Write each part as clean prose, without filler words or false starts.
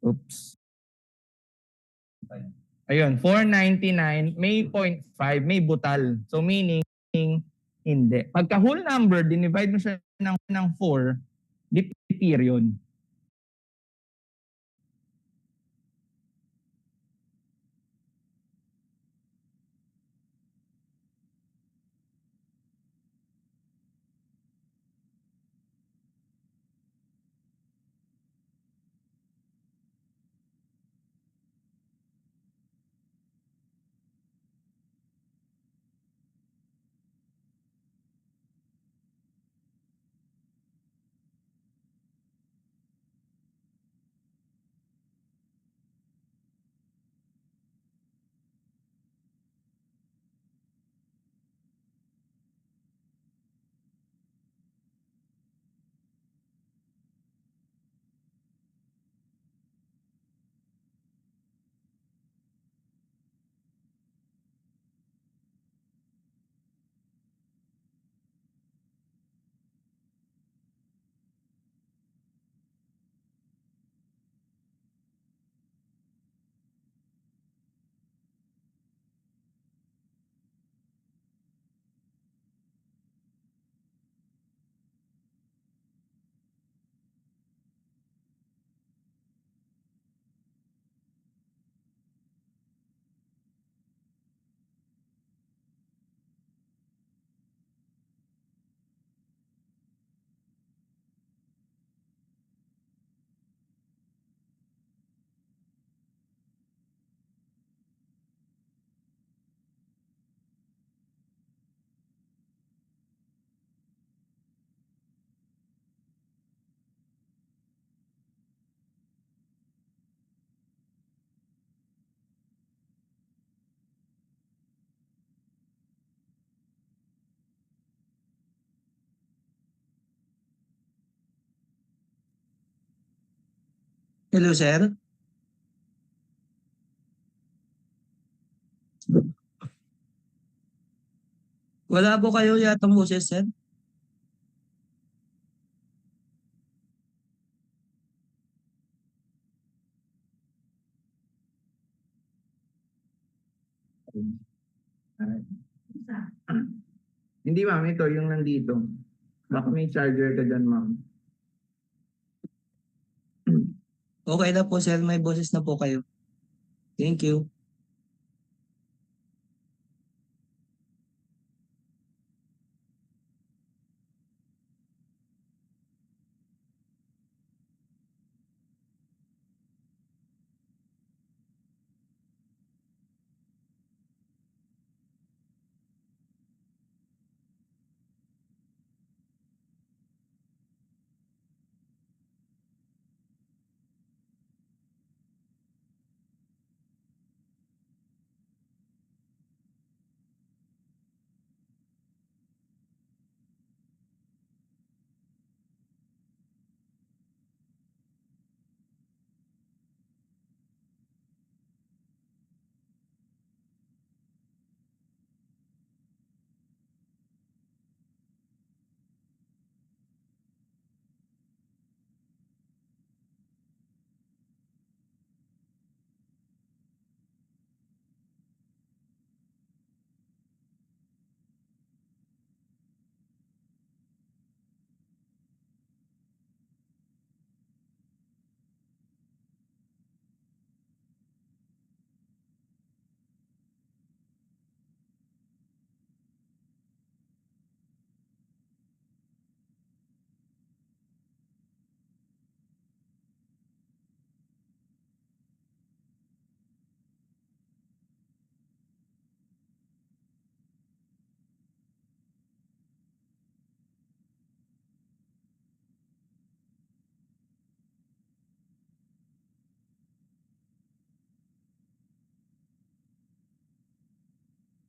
Oops. Ayun, 499, may 0.5, may butal. So meaning, hindi. Pagka whole number, dinivide mo siya ng 4, di period. Hello, sir. Wala po kayo yatang boses, sir. Hindi ma'am, ito yung nandito. Baka may charger ka dyan ma'am. Okay na po, sir. May boses na po kayo. Thank you.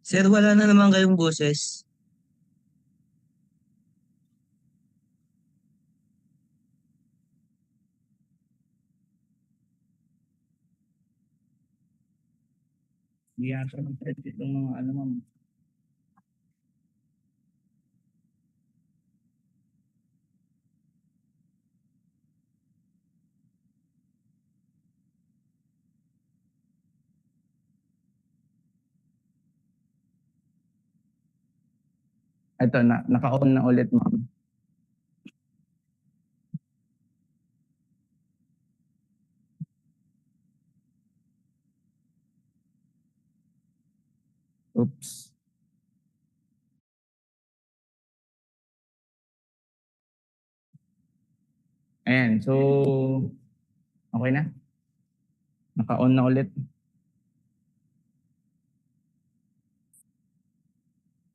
Sir, wala na naman kayong boses. Hindi yata mag-set itong mga ano ma'am. Ito na, naka-on na ulit, ma'am. Oops. Ayan, so okay na. Naka-on na ulit.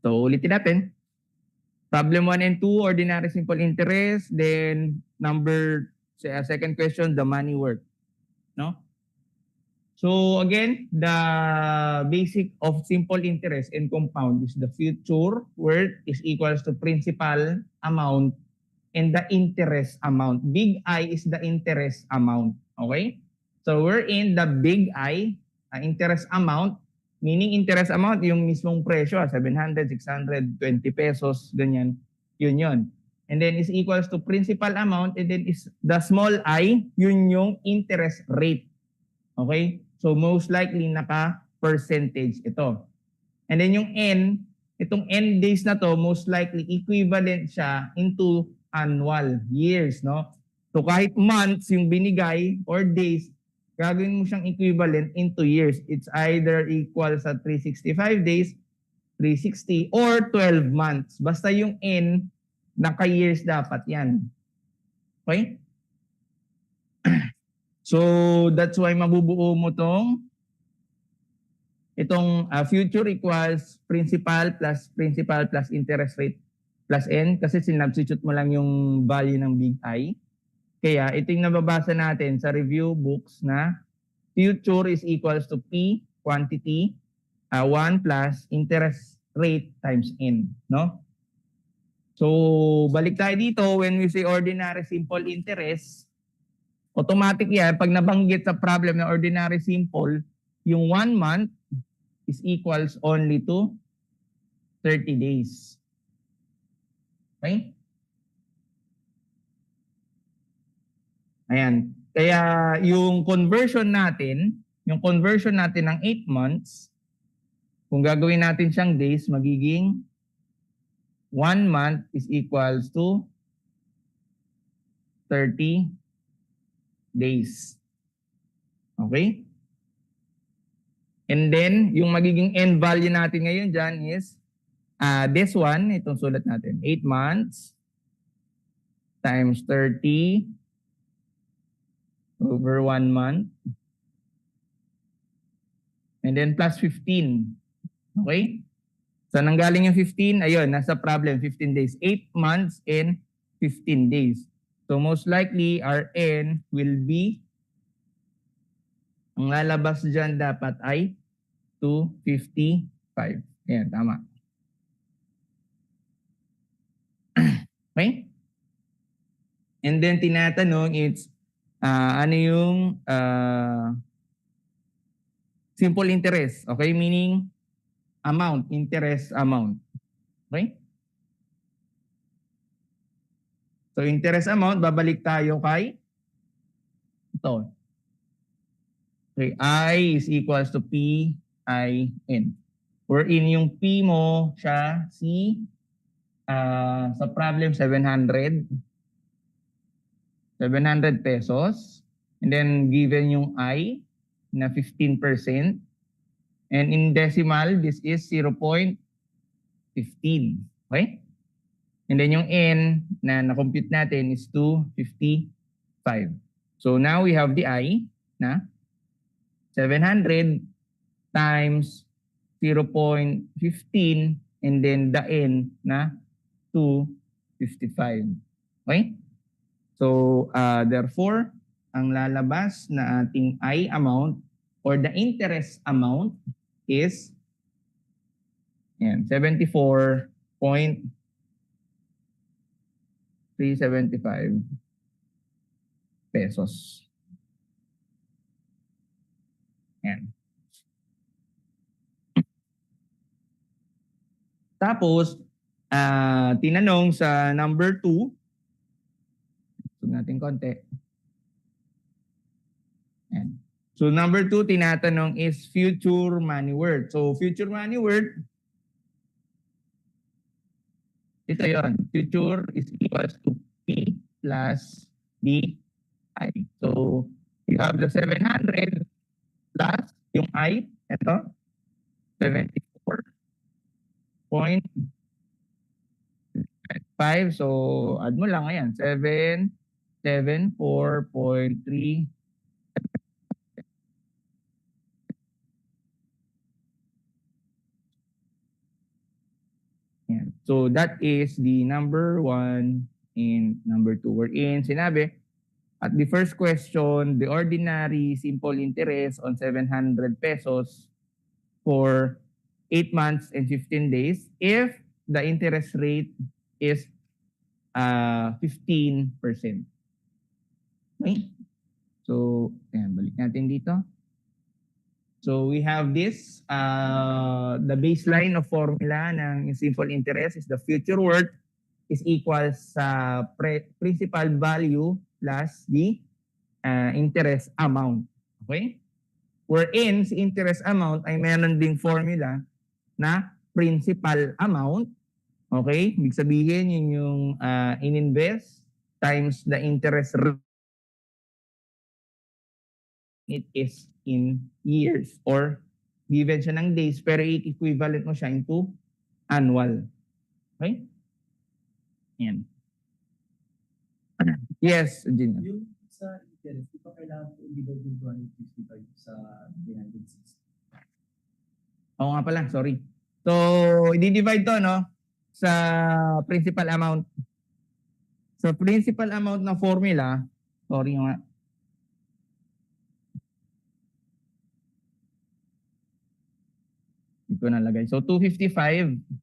So ulitin natin. Problem 1 and 2, ordinary simple interest. Then second question, the money worth. No? So again, the basic of simple interest and compound is the future worth is equals to principal amount and the interest amount. Big I is the interest amount. Okay? So we're in the big I, interest amount, meaning interest amount, yung mismong presyo, 700, 620 pesos, ganyan, yun. And then is equals to principal amount, and then is the small I, yun yung interest rate. Okay? So most likely naka-percentage ito. And then yung N, itong N days na to, most likely equivalent siya into annual years, no? So kahit months yung binigay or days, gagawin mo siyang equivalent into years. It's either equal sa 365 days, 360, or 12 months. Basta yung N, naka-years dapat yan. Okay? So that's why mabubuo mo itong future equals principal plus interest rate plus N kasi sinubstitute mo lang yung value ng big I. Kaya ito yung nababasa natin sa review books na future is equals to P, quantity, 1 plus interest rate times N. No? So balik tayo dito, when we say ordinary simple interest, automatic yan, pag nabanggit sa problem na ordinary simple, yung 1 month is equals only to 30 days. Okay? Ayan. Kaya yung conversion natin ng 8 months, kung gagawin natin siyang days, magiging 1 month is equals to 30 days. Okay? And then, yung magiging end value natin ngayon dyan is this one, itong sulat natin, 8 months times 30 over 1 month. And then plus 15. Okay? So, nanggaling yung 15, ayun, nasa problem, 15 days. 8 months and 15 days. So, most likely, our N will be, ang lalabas dyan dapat ay 255. Ayan, tama. Okay? And then, tinatanong, it's, ano yung simple interest. Okay? Meaning, amount, interest amount. Okay? So, interest amount, babalik tayo kay ito. Okay, I is equals to P, I, N. Wherein yung P mo siya, C, sa problem, 700 pesos. And then, given yung I na 15%. And in decimal, this is 0.15. Okay? And then yung N na na-compute natin is 255. So now we have the I na 700 times 0.15 and then the N na 255. Okay? So therefore, ang lalabas na ating I amount or the interest amount is 74.375 pesos. Yan. Tapos, tinanong sa number 2, so natin konti. Yan. So number 2, tinatanong is future money worth. So future money worth, ito yon. Future is equals to P plus D I. So, you have the 700 plus yung I, ito, 74.5. So, add mo lang, ayan, 774.3. Ayan. So, that is the number 1 and number 2. Wherein, sinabi, at the first question, the ordinary simple interest on 700 pesos for 8 months and 15 days if the interest rate is 15%. Okay? So, ayan, balik natin dito. So, we have this. The baseline of formula ng simple interest is the future worth is equals sa principal value plus the interest amount. Okay? Wherein, si interest amount ay meron ding formula na principal amount. Okay? Ibig sabihin, yun yung in-invest times the interest rate. It is in years or given siya ng days pero equivalent mo siya into annual. Okay? Yan. Yes, Jin. Yung sa interest, di ba kailangan ko i-divide yung 255 sa 360? Oo nga pala, sorry. So, i-divide to, no? Sa principal amount. So, principal amount na formula, sorry nga. Hindi ko nalagay. So, 255.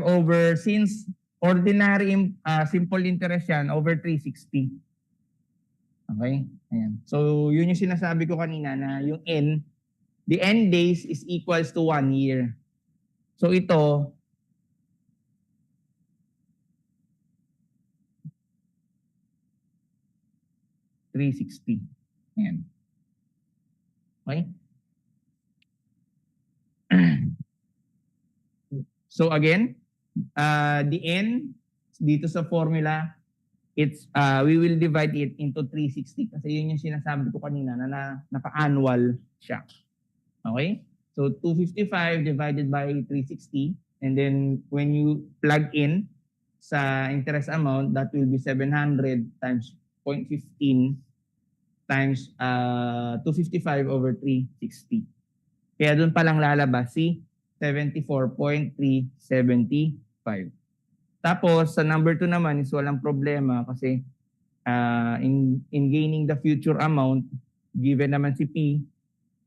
over, since ordinary simple interest yan, over 360. Okay? Ayan. So, yun yung sinasabi ko kanina na yung N, the N days is equals to 1 year. So, ito, $360. Ayan. Okay? So again, the N dito sa formula, it's we will divide it into 360 kasi yun yung sinasabi ko kanina na naka-annual siya. Okay? So 255 divided by 360 and then when you plug in sa interest amount, that will be 700 times 0.15 times 255 over 360. Kaya doon pa lang lalabas si 74.375. Tapos sa number 2 naman is walang problema kasi in gaining the future amount, given naman si P,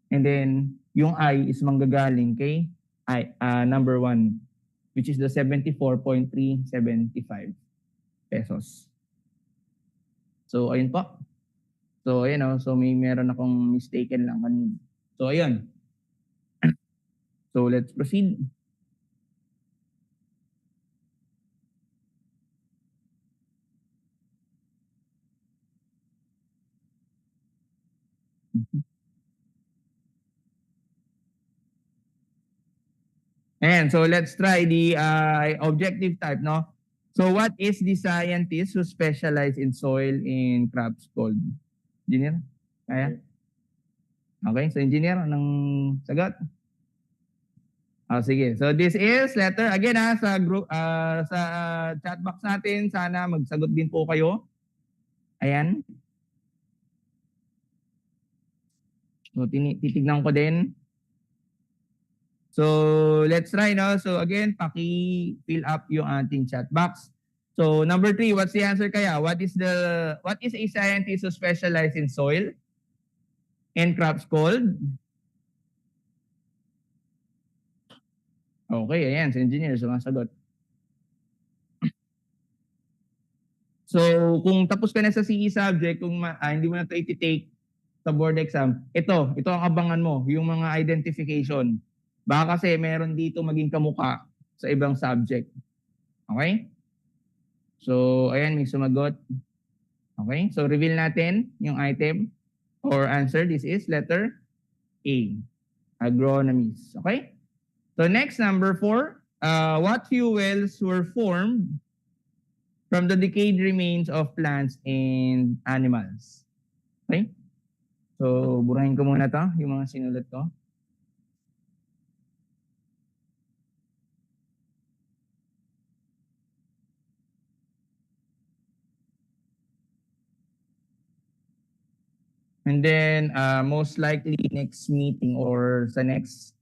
and then yung I is manggagaling kay number 1, which is the 74.375 pesos. So ayun po. So ayun, so meron akong mistaken lang kanina. So ayun. So let's proceed. And so let's try the objective type, no? So what is the scientist who specialize in soil and crops called? Engineer? Kaya? Okay, so engineer, anong sagot? Sige. So this is letter, again sa group, sa chat box natin, sana magsagot din po kayo. Ayan. So titignan ko din. So let's try, no? So again, paki-fill up yung ating chat box. So number 3, what's the answer kaya? What is a scientist who specializes in soil and crops called? Okay, ayan, si engineer sumasagot. So kung tapos ka na sa CE subject, kung hindi mo na ito i-take sa board exam, ito ang abangan mo, yung mga identification. Baka kasi meron dito maging kamuka sa ibang subject. Okay? So, ayan, may sumagot. Okay? So, reveal natin yung item or answer. This is letter A. Agronomist. Okay? So next, number 4. What fuels were formed from the decayed remains of plants and animals? Okay? So, burahin ko muna to, yung mga sinulat ko. And then, most likely, next meeting or sa next,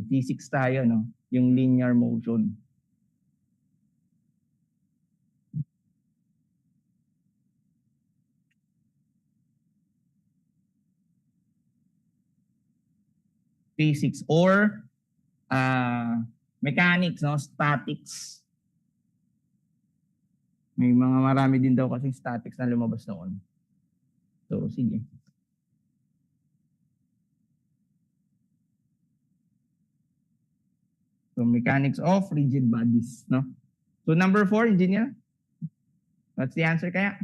physics tayo, no? Yung linear motion. Physics or mechanics, no? Statics. May mga marami din daw kasing statics na lumabas noon. So, sige. So, mechanics of rigid bodies, no? So, number 4, engineer. What's the answer kaya?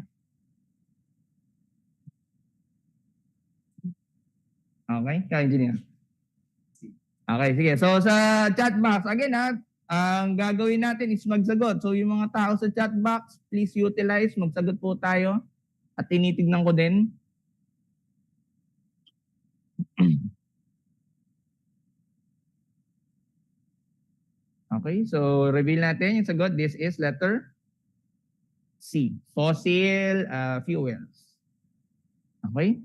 Okay, kaya engineer. Okay, sige. So, sa chat box, again ang gagawin natin is magsagot. So, yung mga tao sa chat box, please utilize. Magsagot po tayo. At tinitignan ko din. Okay, so reveal natin yung sagot. This is letter C. Fossil fuels. Okay?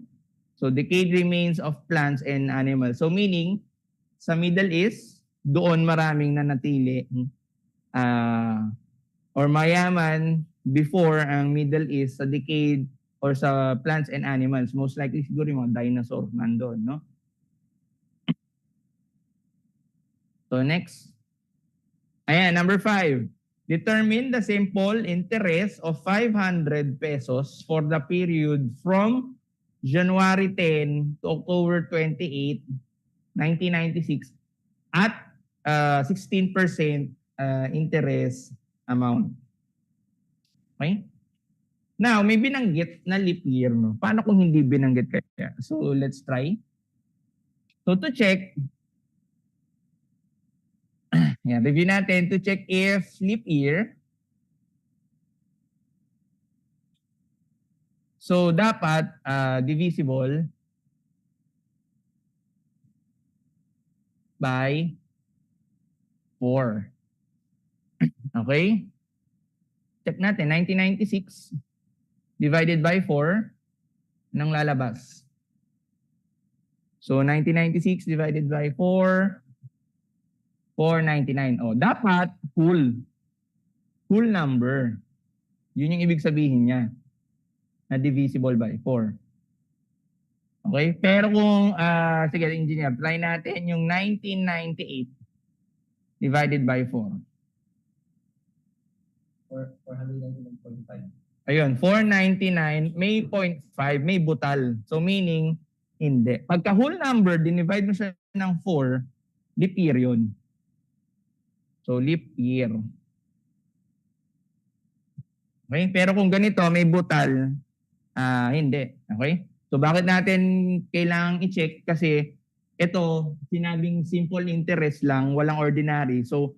So decayed remains of plants and animals. So meaning, sa Middle East, doon maraming nanatili or mayaman before ang Middle East sa decayed or sa plants and animals. Most likely siguro yung mga dinosaur nandun, no? So next. Ayan, number 5. Determine the simple interest of 500 pesos for the period from January 10 to October 28, 1996 at 16% interest amount. Okay? Now, may binanggit na leap year. No? Paano kung hindi binanggit kaya? So, let's try. So, to check, yan, review natin to check if leap year. So, dapat divisible by 4. Okay? Check natin, 1996 divided by 4 nang lalabas. So, 1996 divided by 4, 499. Oh, dapat whole number. Yun yung ibig sabihin niya na divisible by 4. Okay? Pero kung, sige, engineer, try natin yung 1998 divided by 4. 499.5. Ayun, 499, may 0.5, may butal. So meaning, hindi. Pagka whole number, dinivide mo siya ng 4, leap year yun. So leap year. Okay? Pero kung ganito, may butal, hindi. Okay? So bakit natin kailangang i-check? Kasi ito, sinabing simple interest lang, walang ordinary. So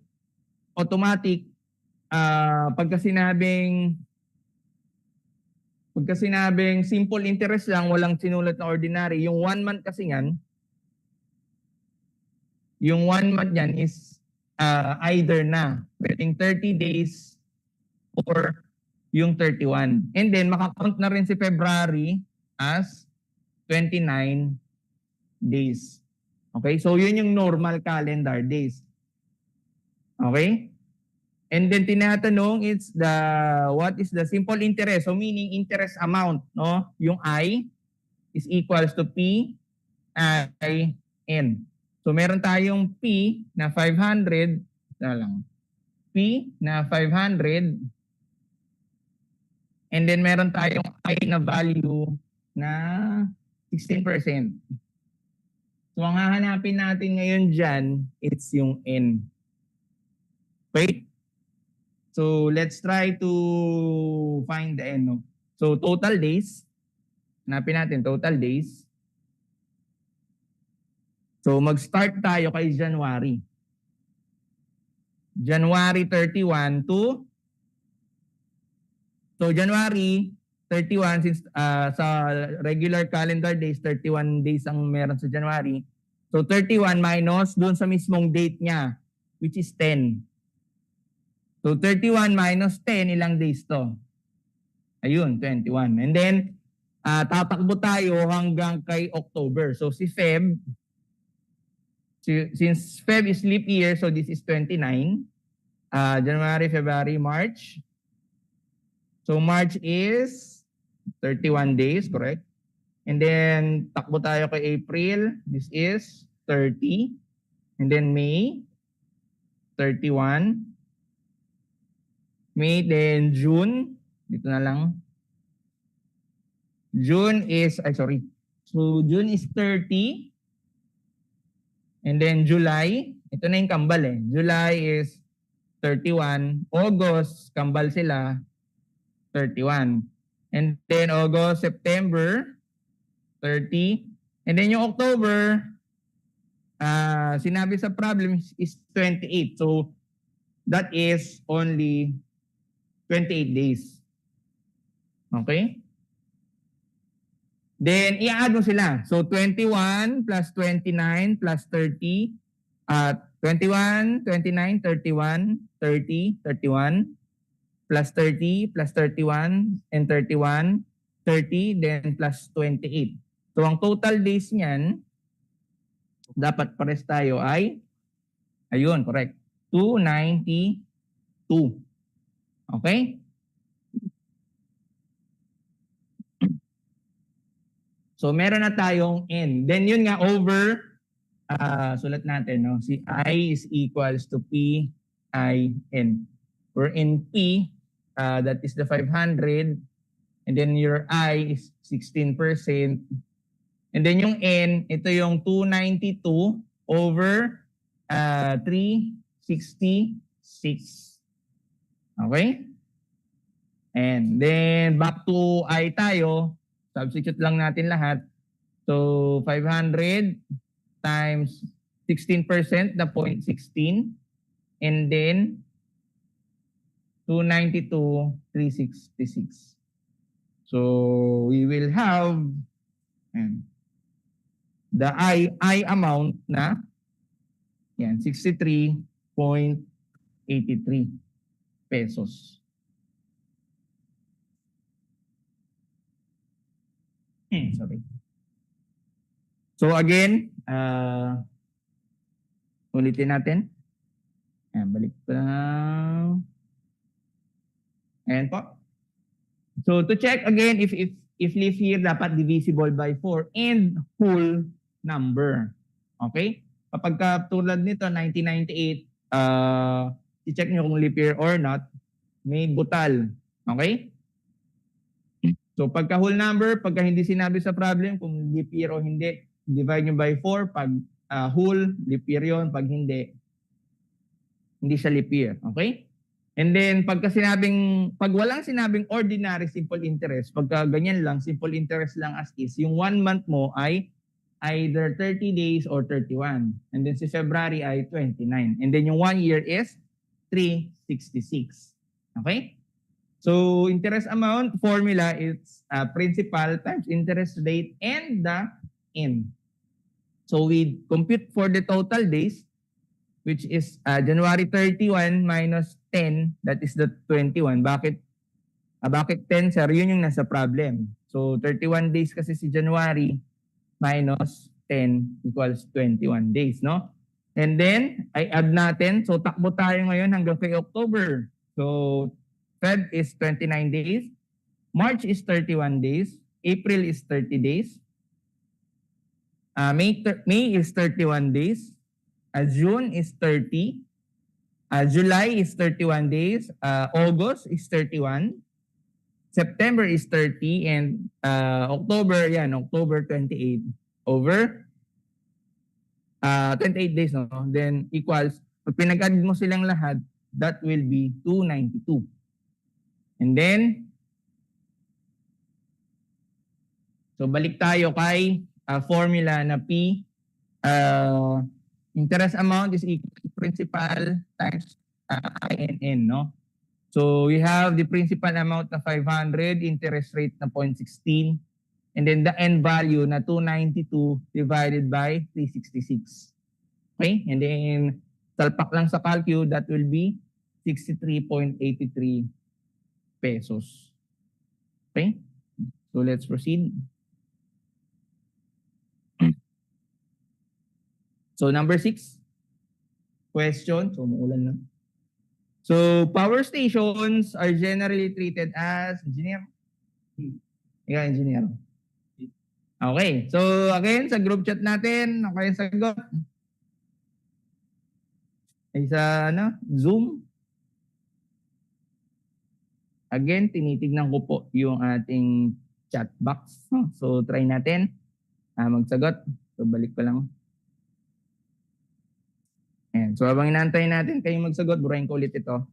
automatic, pagka sinabing simple interest lang, walang sinulat na ordinary, yung 1 month kasi yan, yung 1 month yan is either na, pwedeng 30 days or yung 31. And then, makakount na rin si February as 29 days. Okay? So, yun yung normal calendar days. Okay? And then tinatanong what is the simple interest? So meaning interest amount, no? Yung I is equals to P I N. So meron tayong P na 500, P na 500 and then meron tayong I na value na 16%. So ang hahanapin natin ngayon diyan, it's yung N. Wait. So, let's try to find the N. No? So, total days. Hanapin natin, total days. So mag-start tayo kay January. January 31 to January 31, since sa regular calendar days 31 days ang meron sa January. So 31 minus doon sa mismong date niya, which is 10. So 31 minus 10, ilang days to? Ayun, 21. And then tatakbo tayo hanggang kay October. So si Feb, since Feb is leap year, so this is 29. January, February, March. So March is 31 days, correct? And then takbo tayo kay April. This is 30. And then May, 31. May, then June. Dito na lang. June is, So June is 30. And then July, ito na yung kambal eh. July is 31. August, kambal sila, 31. And then August, September, 30. And then yung October, sinabi sa problem is 28. So that is only 28 days. Okay? Then, i-add mo sila. So, 21 plus 29 plus 30. 21, 29, 31, 30, 31. Plus 30, plus 31, and 31, 30, then plus 28. So, ang total days niyan, dapat pares tayo ay, ayun, correct, 292. Okay? So, meron na tayong N. Then, yun nga, over, sulat natin, no? Si I is equals to P, I, N. Where in P, that is the 500. And then your I is 16%. And then yung N, ito yung 292 over 366. Okay? And then, back to I tayo. Substitute lang natin lahat. So, 500 times 16% na 0.16. And then, 292, 366. So, we will have the I amount na 63.83 pesos. Sorry. So again, ulitin natin. Ayan, balik pa. Ayan po. So to check again, if leaf year dapat divisible by 4 and whole number. Okay? Kapag tulad nito, 1998, i-check nyo kung leap year or not, may butal. Okay? So pagka whole number, pagka hindi sinabi sa problem kung leap year o hindi, divide nyo by 4. Pag whole, leap year yun. Pag hindi siya leap year. Okay? And then pag walang sinabing ordinary simple interest, pagka ganyan lang, simple interest lang as is, yung 1 month mo ay either 30 days or 31. And then si February ay 29. And then yung 1 year is 366. Okay? So, interest amount formula is principal times interest rate and the N. So, we compute for the total days, which is January 31 minus 10, that is the 21. Bakit 10, sir? Yun yung nasa problem. So, 31 days kasi si January minus 10 equals 21 days, no? And then, I add natin. So, takbo tayo ngayon hanggang kay October. So, Feb is 29 days. March is 31 days. April is 30 days. May is 31 days. June is 30. July is 31 days. August is 31. September is 30. And October 28 over 28 days. No? Then equals, pag pinag-add mo silang lahat, that will be 292. And then, so balik tayo kay formula na P, interest amount is equal to principal times INN, no? So we have the principal amount na 500, interest rate na 0.16, and then the end value na 292 divided by 366. Okay? And then salpak lang sa calcu, that will be 63.83 pesos. Okay? So let's proceed. So number 6, question. So umuulan na. So power stations are generally treated as engineer. Yeah, engineer. Okay. So again, sa group chat natin, okay sagot. Ay sa Zoom. Again, tinitignan ko po yung ating chat box. So try natin magsagot. So balik ko lang. Ayan. So habang inaantay natin kayong magsagot, burahin ko ulit ito.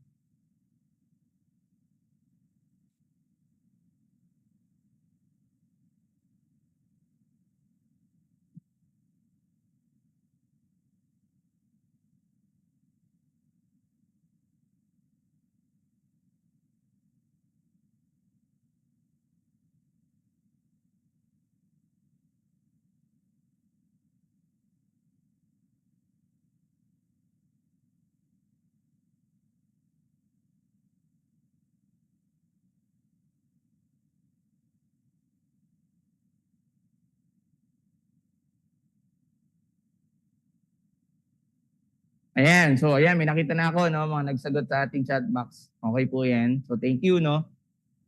Ayan, so ayan, may nakita na ako, no, mga nagsagot sa ating chat box. Okay po yan. So thank you, no.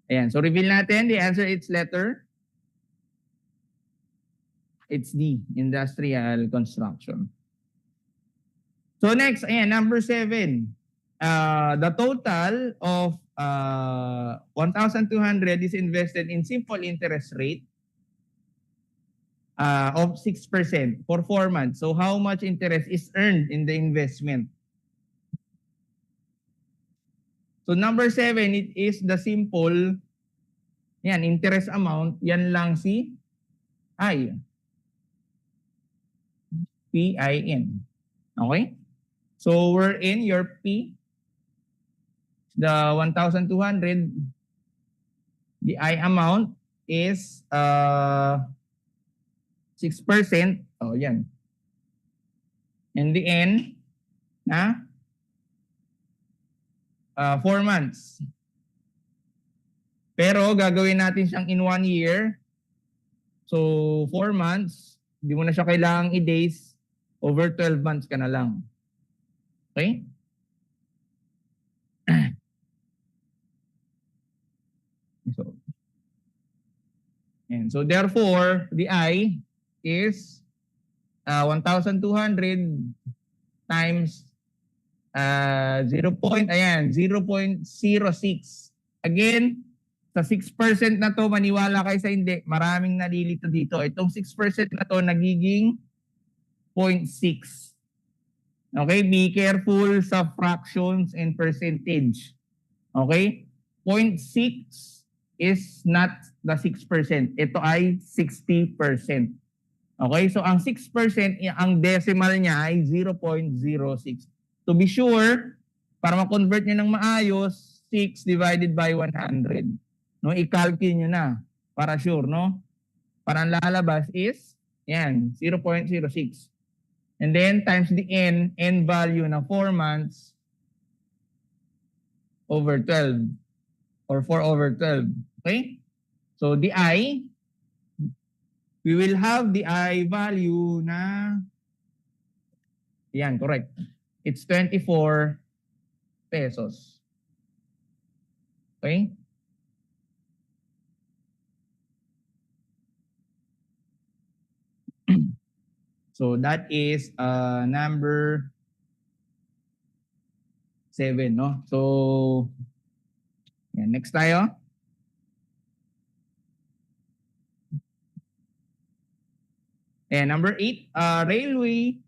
Ayan, so reveal natin, the answer, it's letter. It's D, industrial construction. So next, ayan, number 7. The total of 1,200 is invested in simple interest rate of 6% for 4 months. So how much interest is earned in the investment? So number 7, it is the simple interest amount. Yan lang si I. PIN. Okay? So we're in your P, the 1,200, the I amount is 6%. Oh, yan. And the N na 4 months. Pero gagawin natin siyang in 1 year. So 4 months, hindi mo na siya kailangang i-days. Over 12 months ka na lang. Okay? So therefore, the I is 1,200 times 0.06. Again, sa 6% na to, maniwala kayo sa hindi, maraming nalilito dito. Itong 6% na to, nagiging 0.6. Okay, be careful sa fractions and percentage. Okay, 0.6 is not the 6%. Ito ay 60%. Okay, so ang 6%, ang decimal niya ay 0.06. To be sure, para ma-convert nyo ng maayos, 6 divided by 100. No, i-calculate nyo na para sure, no? Para ang lalabas is, yan, 0.06. And then times the N value na 4 months over 12 or 4 over 12. Okay? So the I, we will have the I value na, yan, correct. It's 24 pesos. Okay? So that is number 7, no? So yan, next tayo. And number 8, railway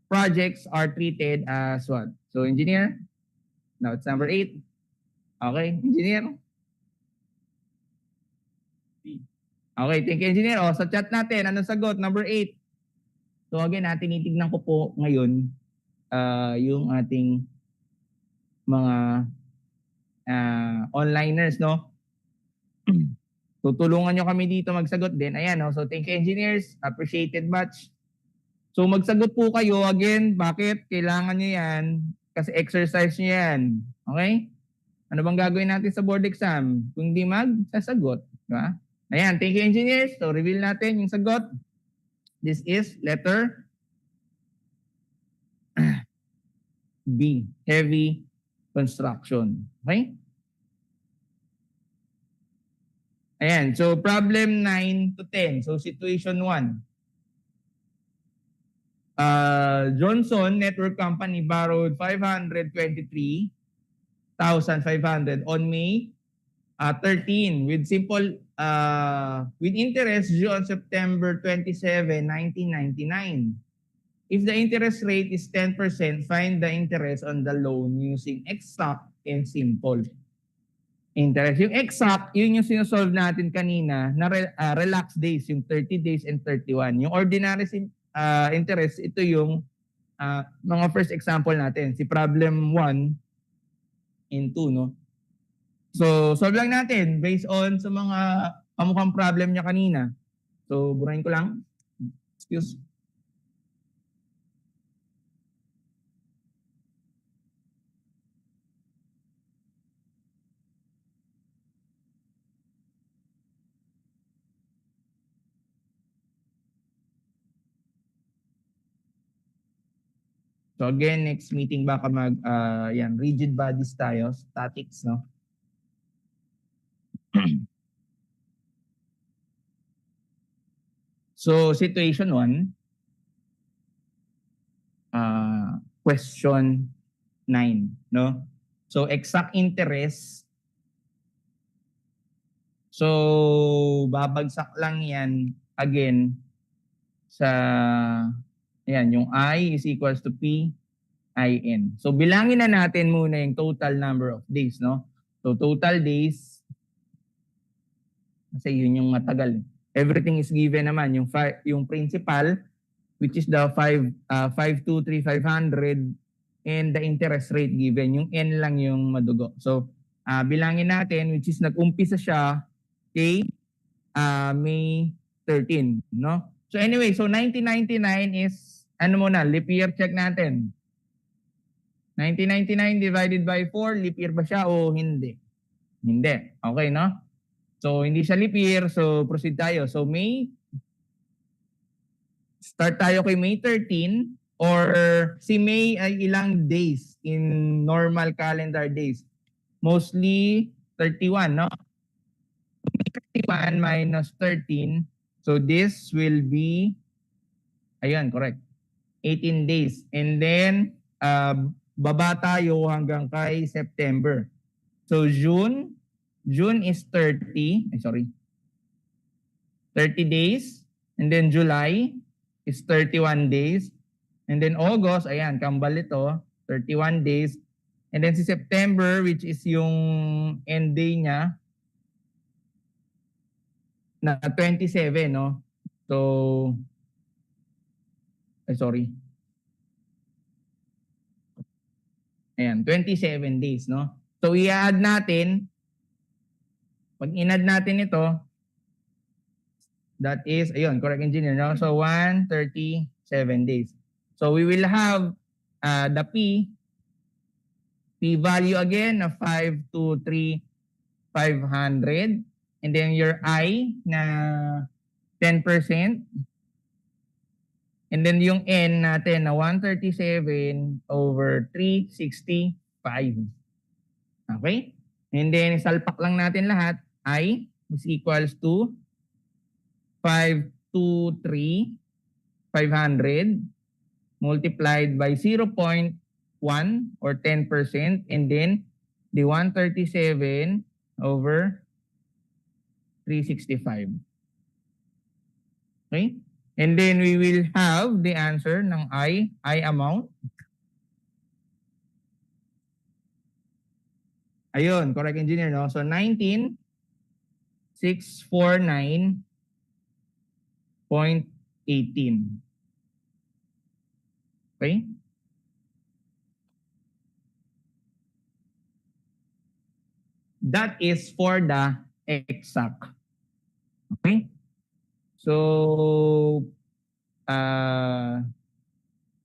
projects are treated as what? So engineer, now it's number 8. Okay, engineer. Okay, thank you, engineer. O, sa chat natin, anong sagot? Number 8. So again, tinitignan ko po ngayon yung ating mga onliners, no? Tutulungan nyo kami dito magsagot din. Ayan, no? So thank you engineers. Appreciated much. So magsagot po kayo. Again, bakit? Kailangan nyo yan. Kasi exercise nyo yan. Okay? Ano bang gagawin natin sa board exam? Kung di sasagot. Diba? Ayan, thank you engineers. So reveal natin yung sagot. This is letter B. Heavy construction. Okay? Ayan, so problem 9 to 10. So situation 1. Johnson Network Company borrowed 523,500 on May 13 with with interest due on September 27, 1999. If the interest rate is 10%, find the interest on the loan using exact and simple interest. Yung exact, yun yung sinosolve natin kanina na relaxed days, yung 30 days and 31. Yung ordinary interest, ito yung mga first example natin. Si problem 1 and 2, no? So, solve lang natin based on sa mga kamukhang problem niya kanina. So, burahin ko lang. Excuse. So again, next meeting baka rigid bodies tayo, statics, no? So situation 1, question 9, no? So exact interest. So babagsak lang yan again sa yung I is equals to P IN. So bilangin na natin muna yung total number of days, no? So total days, kasi yun yung matagal. Everything is given naman. Yung principal, which is the 523,500, and the interest rate given. Yung N lang yung madugo. So bilangin natin, which is nag-umpisa siya kay May 13, no? So anyway, so 1999 is, leap year check natin. 1999 divided by 4, leap year ba siya o hindi? Hindi. Okay, no? So, hindi siya leap year. So, proceed tayo. So, start tayo kay May 13, or si May ay ilang days in normal calendar days? Mostly 31, no? 31 minus 13. So, this will be, correct. 18 days. And then, baba tayo hanggang kay September. So June is 30 days. And then July is 31 days. And then August, kambal ito, 31 days. And then si September, which is yung end day niya, na 27, no? So, 27 days, no? So, i-add natin, pag in-add natin ito, that is, correct engineer, no? So, 137 days. So, we will have the P value again of 523,500. And then your I na 10%. And then yung N natin na 137 over 365. Okay? And then salpak lang natin lahat. I is equals to 523,500 multiplied by 0.1 or 10%. And then the 137 over 365. Okay? And then we will have the answer ng I amount. Ayun, correct engineer, no? So 19,649.18. Okay? That is for the exact. Okay? So,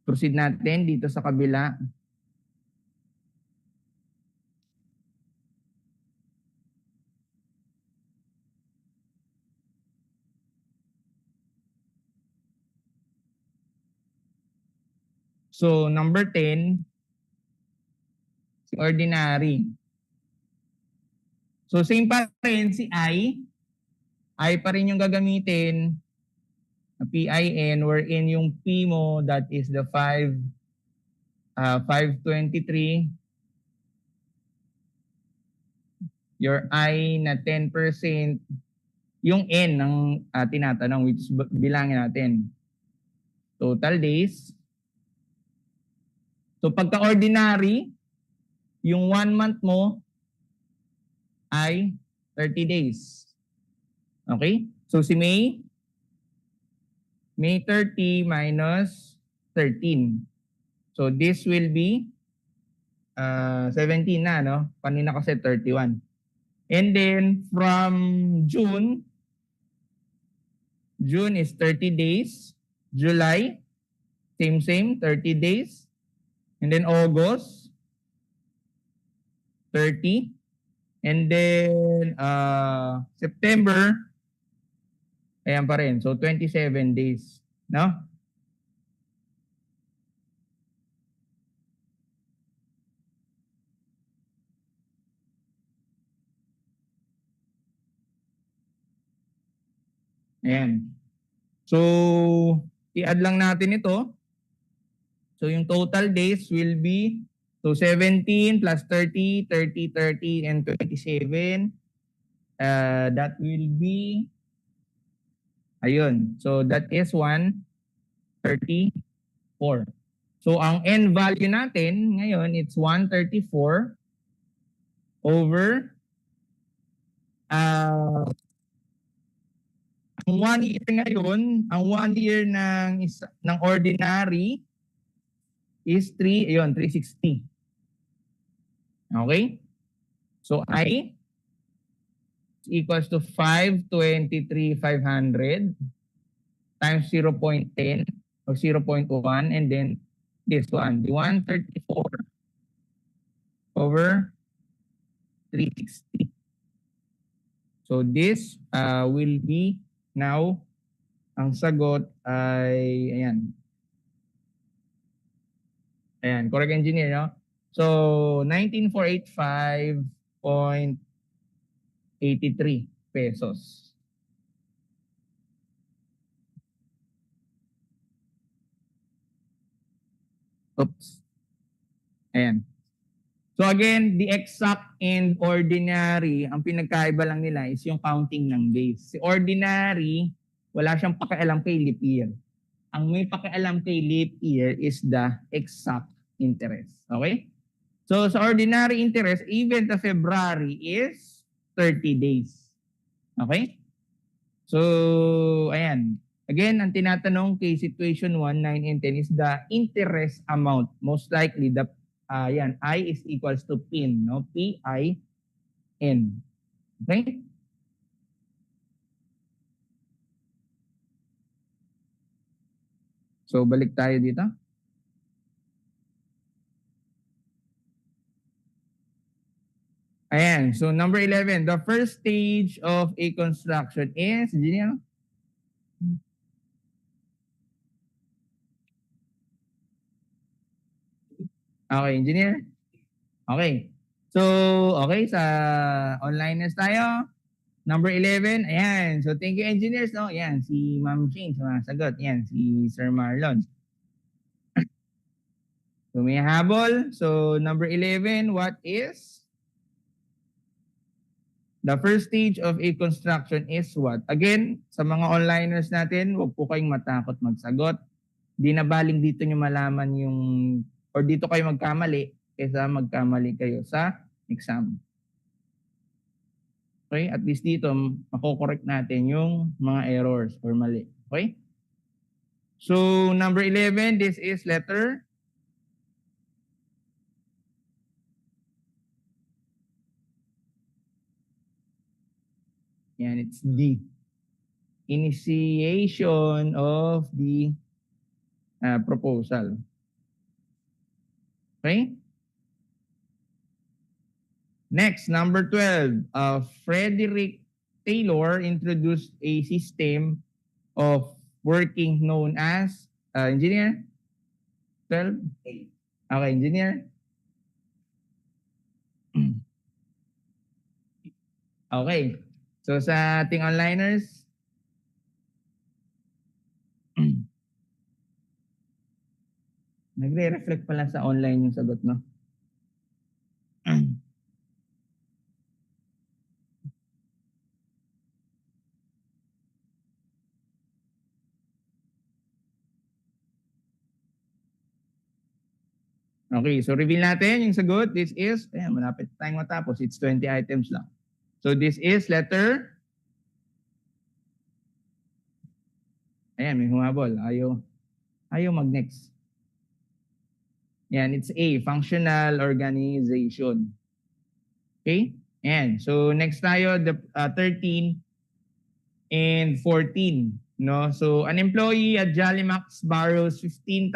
proceed natin dito sa kabila. So, number 10, si ordinary. So, same pa rin si I. I pa rin yung gagamitin na PIN wherein yung P mo, that is the 523. Your I na 10%. Yung N ng tinatanong, which bilangin natin. Total days. So pagka ordinary, yung 1 month mo ay 30 days. Okay? So si May 30 minus 13. So this will be 17 na, no? Kanina kasi 31. And then from June is 30 days. July, same, 30 days. And then August, 30. And then September, ayan pa rin. So 27 days. No? Ayan. So, i-add lang natin ito. So, yung total days will be 17 plus 30, 30, 30, and 27. That will be, ayun. So, that is 134. So, ang N value natin ngayon, it's 134 over ang 1 year ngayon, ang 1 year ng ordinary is 360. Okay? So I equals to 523,500 times 0.10 or 0.1, and then this one, the 134 over 360. So this will be now, ang sagot ay, ayan. Ayan, correct engineer, no? So, 19,485.83 pesos. Oops. Ayan. So again, the exact and ordinary, ang pinagkaiba lang nila is yung counting ng days. Si ordinary, wala siyang pakialam kay leap year. Ang may pakialam kay leap year is the exact interest. Okay? So sa ordinary interest, even the February is 30 days. Okay? So, ayan. Again, ang tinatanong kay situation 1, 9, and 10 is the interest amount. Most likely, the I is equals to PIN, no? P-I-N. Okay? So, balik tayo dito. Ayan. So, number 11. The first stage of a construction is, engineer? Okay, engineer? Okay. So, okay, sa online tayo. Number 11, ayan. So, thank you, engineers. No? Ayan, si Ma'am Jane, sumasagot. Ayan, si Sir Marlon. So, may habol. So, number 11, what is? The first stage of a construction is what? Again, sa mga onliners natin, huwag po kayong matakot magsagot. Di na baling dito nyo malaman yung, or dito kayo magkamali, kaysa magkamali kayo sa exam. Okay? At least dito, makokorek natin yung mga errors or mali. Okay? So, number 11, this is letter Yan, it's D. Initiation of the proposal. Okay? Next, number 12. Frederick Taylor introduced a system of working known as engineer? 12? Okay, engineer. Okay. So sa ating onliners, nagre-reflect pala sa online yung sagot, no? Okay, so reveal natin yung sagot. This is, ayan, malapit tayong matapos. It's 20 items lang. So this is letter, ayan, may humabol. Ayaw mag-next. Yan, it's A, functional organization. Okay? Ayan, so next tayo, the 13 and 14. No? So an employee at Jollymax borrows 15,000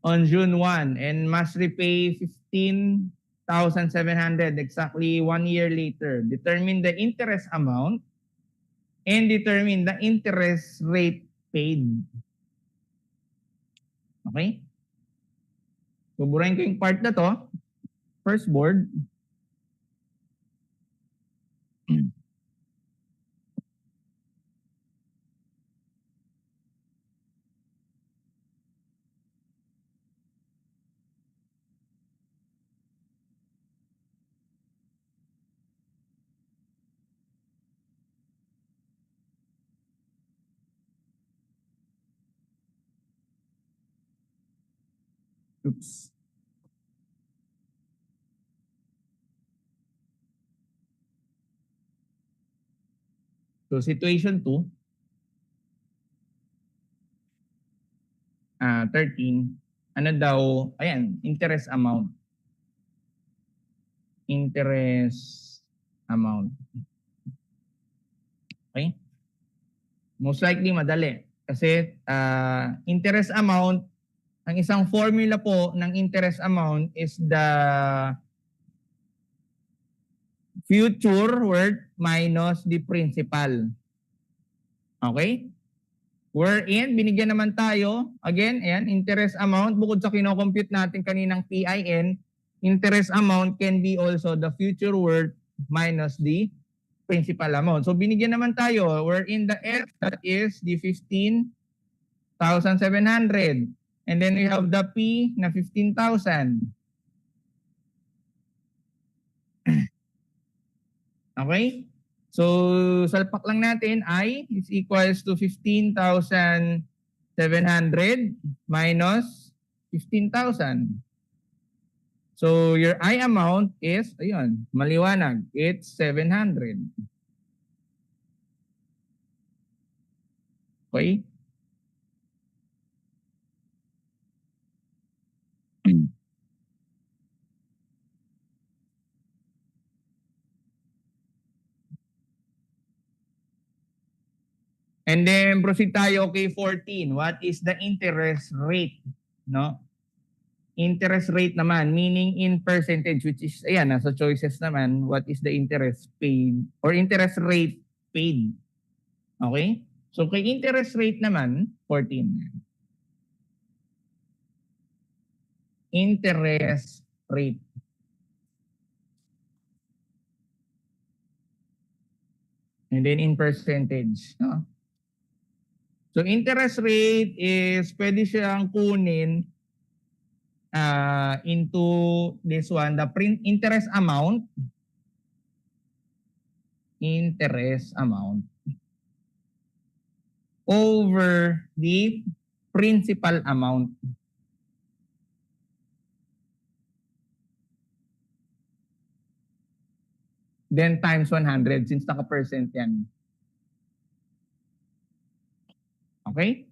on June 1 and must repay 15,700 exactly 1 year later. Determine the interest amount and determine the interest rate paid. Okay? So, burahin ko yung part na to. First board. Oops. So, situation 2. 13. Ano daw? Ayan, interest amount. Interest amount. Okay? Most likely madali. Kasi interest amount, ang isang formula po ng interest amount is the future worth minus the principal. Okay? Wherein, binigyan naman tayo, again, ayan, interest amount, bukod sa kinocompute natin kaninang PIN, interest amount can be also the future worth minus the principal amount. So, binigyan naman tayo, wherein the F, that is the 15,700. And then we have the P na 15,000. Okay? So, salpak lang natin, I is equals to 15,700 minus 15,000. So, your I amount is, ayun, maliwanag, it's 700. Okay? And then proceed tayo kay 14. What is the interest rate? No? Interest rate naman, meaning in percentage, which is, ayan, nasa choices naman, what is the interest paid or interest rate paid? Okay? So kay interest rate naman, 14. Interest rate. And then in percentage. No? So interest rate is pwede siyang kunin into this one, the interest amount over the principal amount. Then times 100 since naka-percent yan. Okay?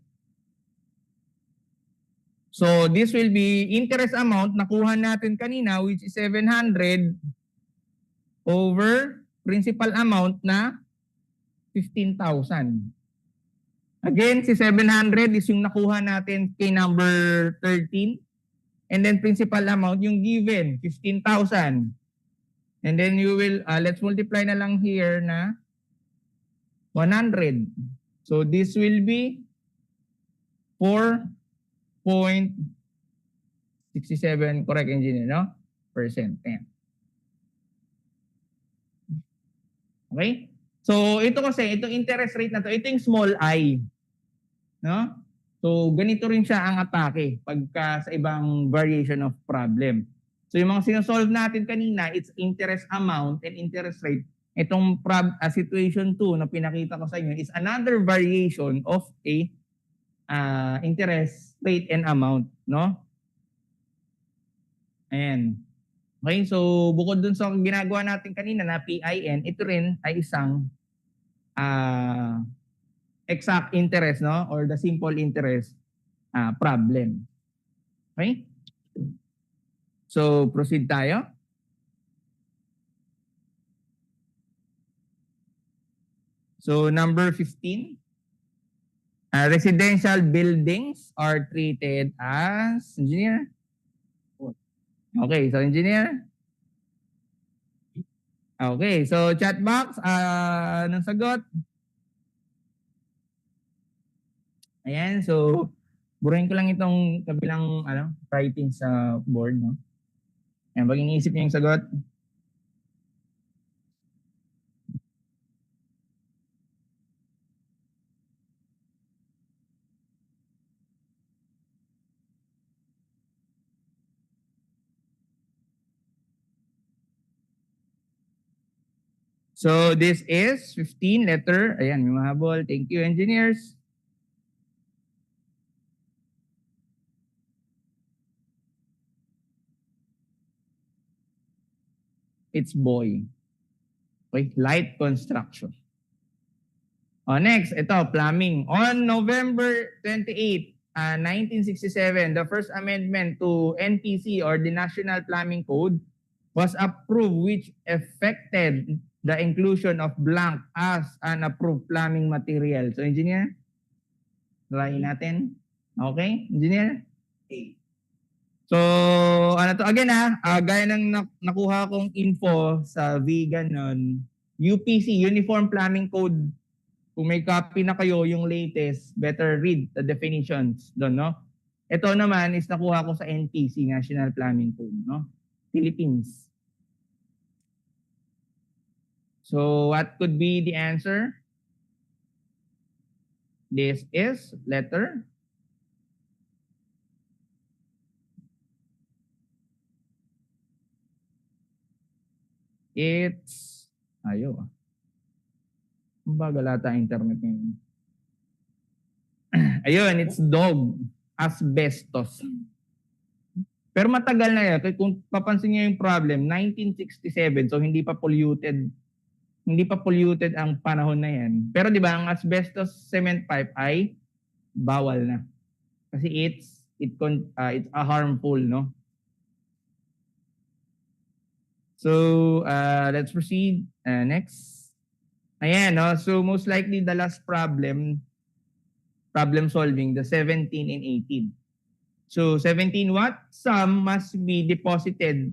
So this will be interest amount nakuha natin kanina which is 700 over principal amount na 15,000. Again, si 700 is yung nakuha natin kay number 13. And then principal amount, yung given, 15,000. And then you will, let's multiply na lang here na 100. So this will be 4.67, correct engineer, no? Percent. Ayan. Okay? So ito kasi, itong interest rate na to, ito yung small I. No? So ganito rin siya ang atake pagka sa ibang variation of problem. So yung mga sinosolve natin kanina, it's interest amount and interest rate. Itong situation 2 na pinakita ko sa inyo is another variation of a interest rate and amount, no? Ayan. Okay, so bukod dun sa ginagawa natin kanina na PIN, ito rin ay isang exact interest, no? Or the simple interest problem. Okay? So, proceed tayo. So, number 15. Residential buildings are treated as engineer. Okay, so engineer. Okay, so chat box, anong sagot? Ayan, so burahin ko lang itong kabilang writing sa board, no? Ayan, pag iniisip niyo yung sagot. So this is 15 letter. Ayan, yung mahabol. Thank you, engineers. It's boy. Okay, light construction. Next, ito, plumbing. On November 28, 1967, the first amendment to NPC or the National Plumbing Code was approved, which affected the inclusion of blank as an approved plumbing material. So, engineer, try natin. Okay, engineer? So, ano to? Again gaya ng nakuha kong info sa vegan nun, UPC, Uniform Plumbing Code. Kung may copy na kayo, yung latest, better read the definitions doon, no? Ito naman is nakuha ko sa NPC, National Plumbing Code, no? Philippines. So, what could be the answer? This is letter. It's, ang bagal ata internet ngayon. Ayun, it's dog. Asbestos. Pero matagal na yan. Kung papansin niyo yung problem, 1967, so hindi pa polluted ang panahon na yan. Pero di ba, ang asbestos cement pipe ay bawal na. Kasi it's a harmful, no? So, let's proceed. Next. Ayan, no? So, most likely the last problem solving, the 17 and 18. So, 17 what? Sum must be deposited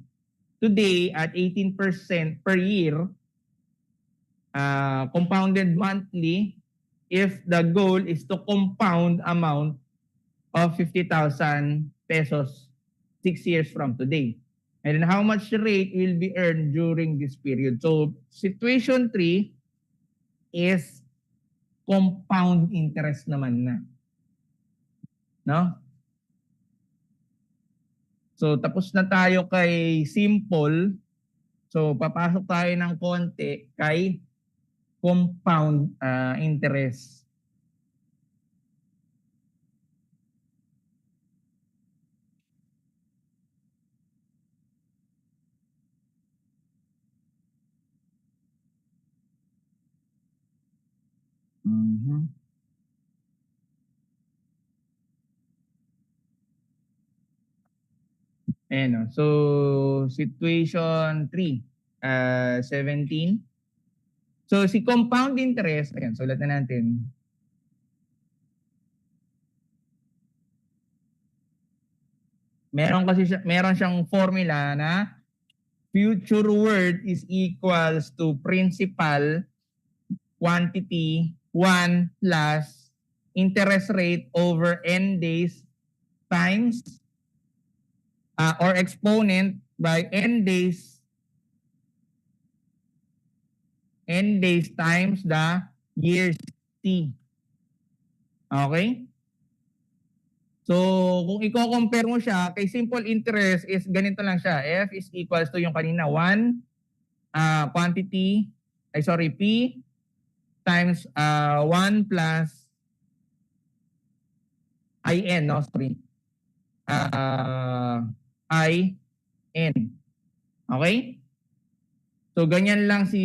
today at 18% per year, compounded monthly, if the goal is to compound amount of 50,000 pesos 6 years from today. And then how much rate will be earned during this period? So, situation 3 is compound interest naman na. No? So, tapos na tayo kay simple. So, papasok tayo ng konti kay compound interest. Ayan, no? So, situation 3, 17. So si compound interest, ayan, sulat na natin. Meron siyang formula na future worth is equals to principal quantity 1 plus interest rate over n days times or exponent by n days times the years t. Okay? So, kung i-compare mo siya, kay simple interest is ganito lang siya. F is equals to yung kanina 1 quantity, P times 1 plus IN, no? Sorry. IN. Okay? So, ganyan lang si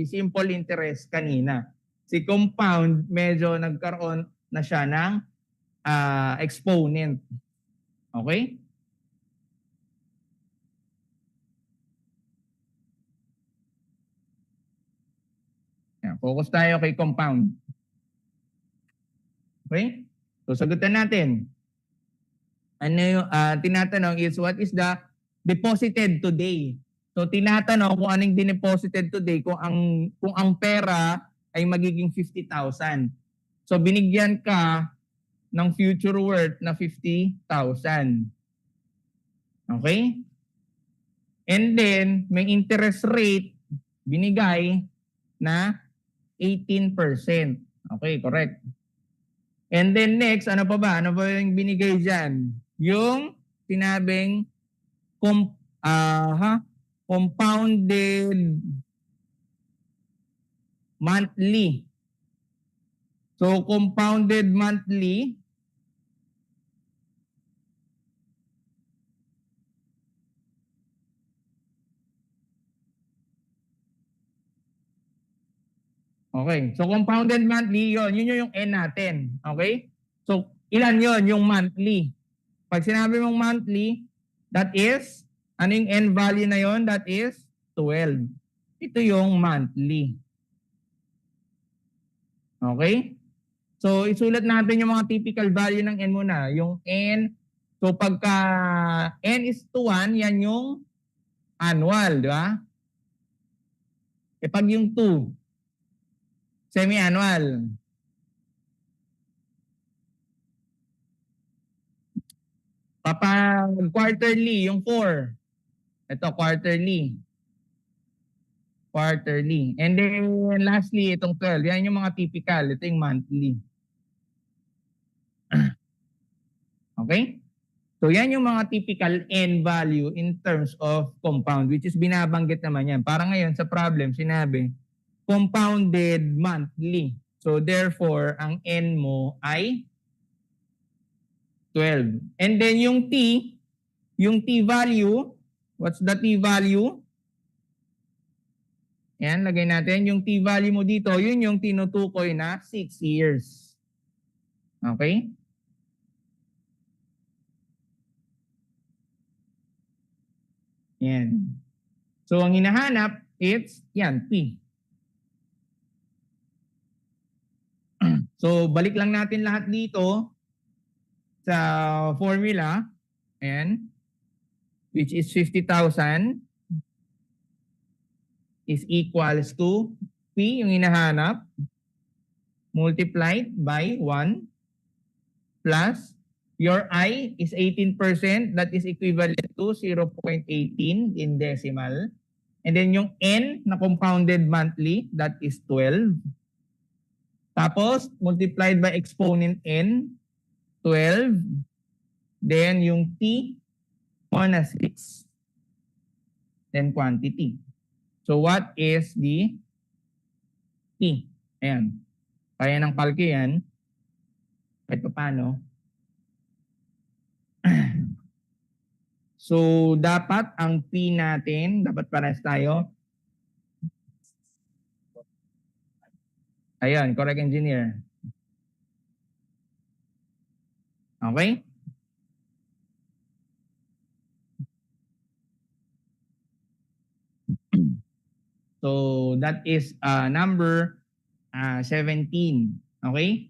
simple interest kanina. Si compound, medyo nagkaroon na siya ng exponent. Okay? Yan, focus tayo kay compound. Okay? So, sagutan natin. Ano yung tinatanong is what is the deposited today? So, tinatanong kung anong dineposited today kung ang pera ay magiging 50,000. So, binigyan ka ng future worth na 50,000. Okay? And then, may interest rate binigay na 18%. Okay, correct. And then next, ano pa ba? Ano ba yung binigay dyan? Yung sinabing compounded monthly. So, compounded monthly, okay. So, compounded monthly, yun yung N natin. Okay? So, ilan yon yung monthly? Pag sinabi mong monthly, that is, ano yung N value na yon? That is 12. Ito yung monthly. Okay? So, isulat natin yung mga typical value ng N muna. Yung N, so pagka N is to 1, yan yung annual, di ba? E pag yung 2, semi-annual. Kapag quarterly, yung 4. Ito, quarterly. Quarterly. And then lastly, itong 12. Yan yung mga typical. Ito yung monthly. Okay? So yan yung mga typical N value in terms of compound, which is binabanggit naman yan. Para ngayon sa problem, sinabi, compounded monthly. So therefore, ang N mo ay 12. And then yung T value, what's the T value? Yan, lagay natin. Yung T value mo dito, yun yung tinutukoy na 6 years. Okay? Yan. So, ang hinahanap, it's, yan, P. So, balik lang natin lahat dito sa formula. Ayan. Which is 50,000 is equals to P, yung hinahanap, multiplied by 1 plus your I is 18%. That is equivalent to 0.18 in decimal. And then yung N na compounded monthly, that is 12. Tapos, multiplied by exponent N, 12. Then yung T, 1 na 6. Then quantity. So what is the T? Ayan. Kaya ng kalki yan. Kahit pa paano. So dapat ang P natin, dapat pares tayo. Ayan, correct engineer. Okay? So that is number 17. Okay?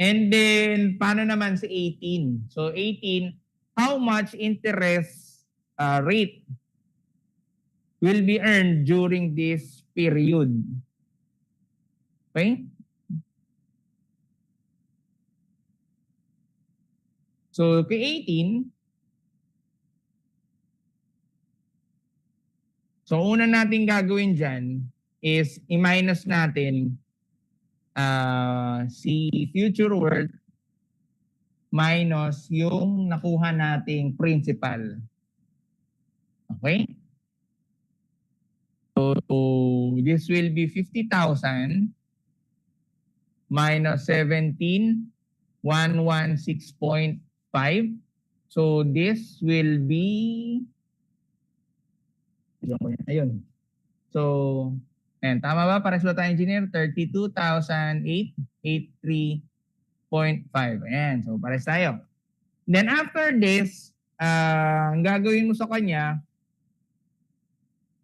And then, paano naman si 18? So 18, how much interest rate will be earned during this period? Okay? So kay 18, so una natin gagawin dyan is i-minus natin si future worth minus yung nakuha nating principal. Okay? So this will be 50,000 minus 17,116.5. So this will be, ayun. So, ayan, tama ba? Para sa engineer, 32,883.5. Ayan, so pares tayo. Then after this, ang gagawin mo sa kanya,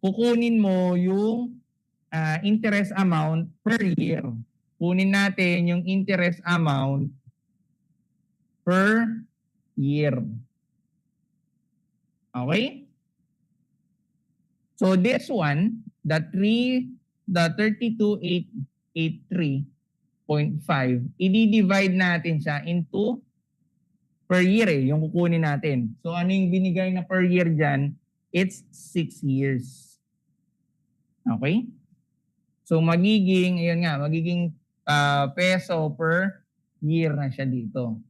kukunin mo yung interest amount per year. Kunin natin yung interest amount per year. Okay? So this one, the 32,883.5, i-divide natin siya into per year yung kukunin natin. So ano yung binigay na per year dyan? It's 6 years. Okay? So magiging, ayun nga, magiging peso per year na siya dito.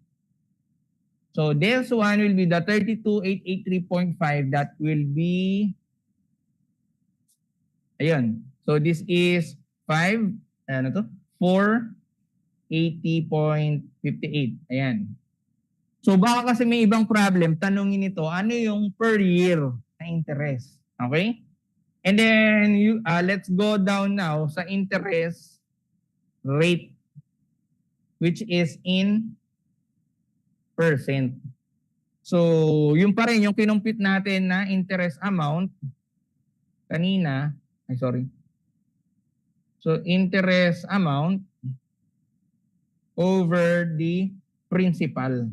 So this one will be the 32,883.5 that will be, ayun. So this is 480.58. Ayan. So baka kasi may ibang problem, tanungin ito, ano yung per year na interest? Okay? And then let's go down now sa interest rate, which is in percent. So yung pa rin yung kinumpit natin na interest amount kanina, So interest amount over the principal.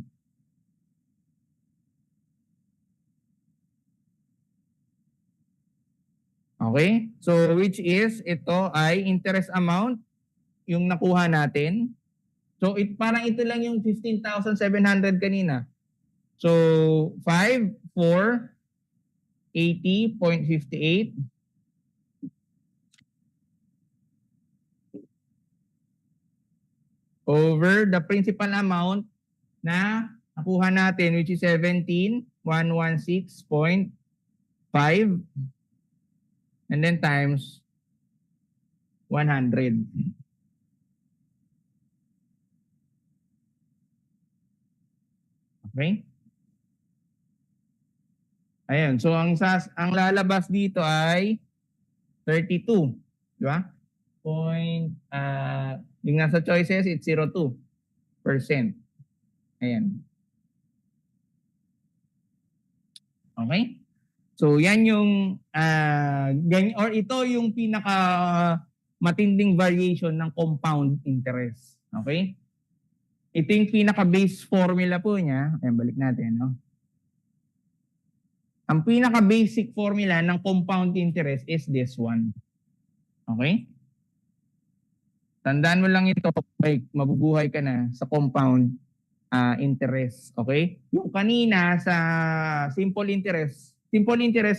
Okay? So which is, ito ay interest amount, yung nakuha natin. So parang ito lang yung 15,700 kanina. So 5,480.58 over the principal amount na nakuha natin, which is 17,116.5, and then times 100. Okay? Ayun. So ang lalabas dito ay 32, di ba? Yung nasa choices, it's 0.2%. Ayan. Okay? So yan yung or ito yung pinaka matinding variation ng compound interest. Okay? Ito yung pinaka base formula po niya. Ayan, balik natin, no? Ang pinaka basic formula ng compound interest is this one. Okay? Tandaan mo lang ito, mabubuhay ka na sa compound interest. Okay? Yung kanina sa simple interest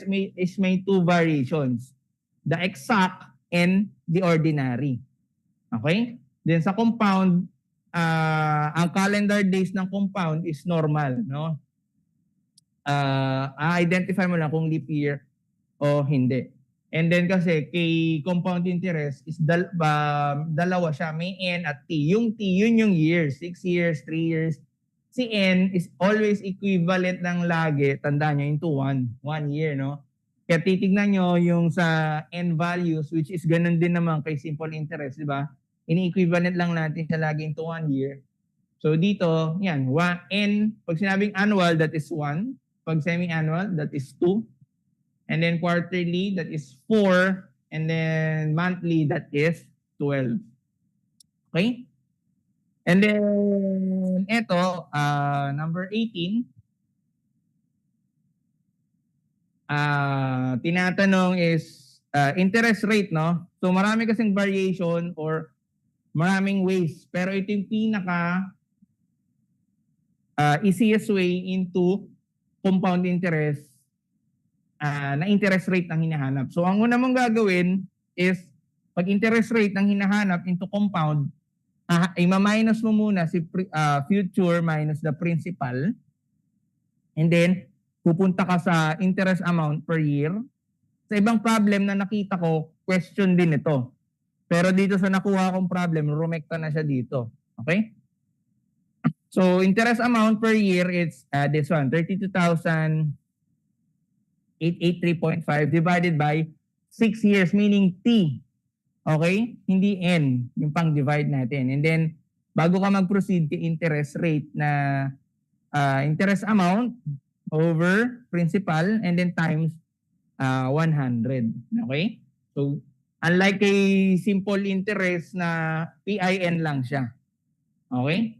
may two variations. The exact and the ordinary. Okay? Then sa compound, ang calendar days ng compound is normal, no? Identify mo lang kung leap year o hindi. And then kasi kay compound interest is dalawa siya, may N at T. Yung T, yun yung years, 6 years, 3 years. Si N is always equivalent lang lagi, tandaan nyo, into 1 year, no? Kaya titignan nyo yung sa N values, which is ganun din naman kay simple interest, di ba? Ini-equivalent lang natin siya lagi into 1 year. So dito, yan, N, pag sinabing annual, that is 1. Pag semi-annual, that is 2. And then quarterly, that is 4. And then monthly, that is 12. Okay? And then, ito, number 18, tinatanong is interest rate, no? So marami kasing variation or maraming ways. Pero ito yung pinaka easiest way into compound interest na interest rate ang hinahanap. So ang una mong gagawin is pag interest rate ang hinahanap into compound, i-minus mo muna si future minus the principal. And then pupunta ka sa interest amount per year. Sa ibang problem na nakita ko, question din ito. Pero dito sa nakuha kong problem, rumekta na siya dito. Okay? So interest amount per year, it's this one, 32,883.5 divided by 6 years, meaning T. Okay? Hindi N, yung pang-divide natin. And then, bago ka mag-proceed kay interest rate na interest amount over principal and then times 100. Okay? So, unlike a simple interest na PIN lang siya. Okay?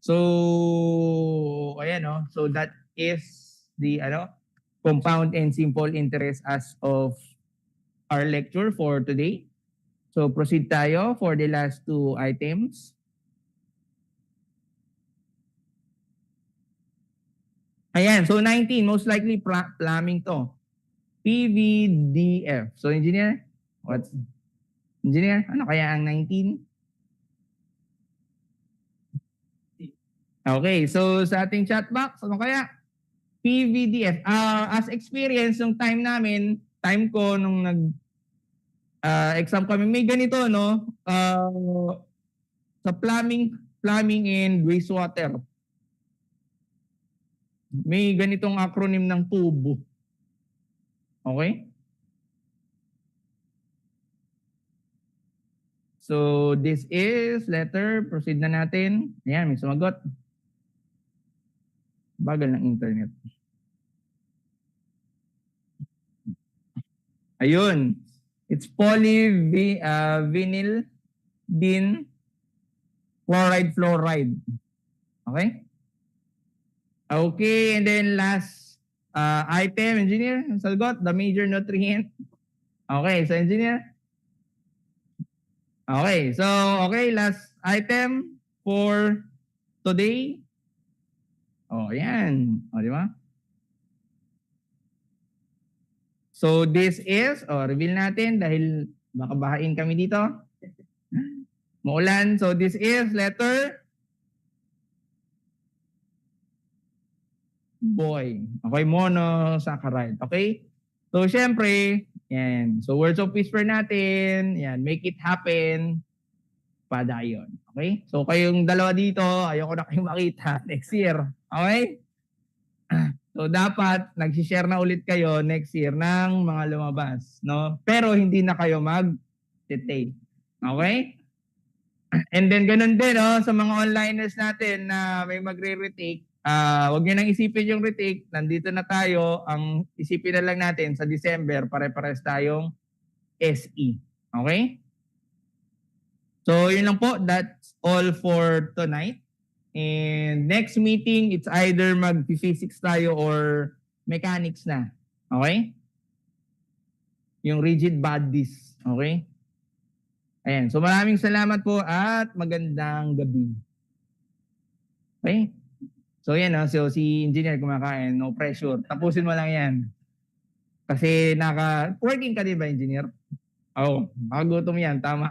So, ayan o. So, that is the compound and simple interest as of our lecture for today. So, proceed tayo for the last 2 items. Ayan, so 19, most likely plumbing to. PVDF. So, engineer, engineer, ano kaya ang 19? Okay, so sa ating chat box, ano kaya? PVDF. As experience, yung time ko nung exam kami, may ganito, no? Sa plumbing and wastewater. May ganitong acronym ng tubo. Okay? So, this is letter. Proceed na natin. Ayan, may sumagot. Bagal ng internet. Ayun. It's polyvinyl din fluoride. Okay? Okay, and then last item, engineer, sagot, the major nutrient. Okay, so engineer. Okay, so last item for today. Oh, yan. O, di ba? So this is, reveal natin dahil baka bahain kami dito. Maulan. So this is letter boy. Okay, monosaccharide. Okay? So, syempre, yan. So, words of whisper natin. Yan, make it happen. Padayon. Okay? So, kayong dalawa dito, ayoko na kayong makita next year. Okay? So, dapat nag-share na ulit kayo next year ng mga lumabas. No? Pero, hindi na kayo mag-take. Okay? And then, ganun din, sa mga onliners natin na may magre-retake, wag nyo nang isipin yung retake. Nandito na tayo. Ang isipin na lang natin sa December, pare-pares tayong SE. Okay? So, yun lang po. That's all for tonight. And next meeting, it's either mag-physics tayo or mechanics na. Okay? Yung rigid bodies. Okay? Ayan. So, maraming salamat po at magandang gabi. Okay? So yan, so si engineer kumakain, no pressure. Tapusin mo lang yan. Kasi working ka din ba, engineer? Oo, makagutom yan, tama.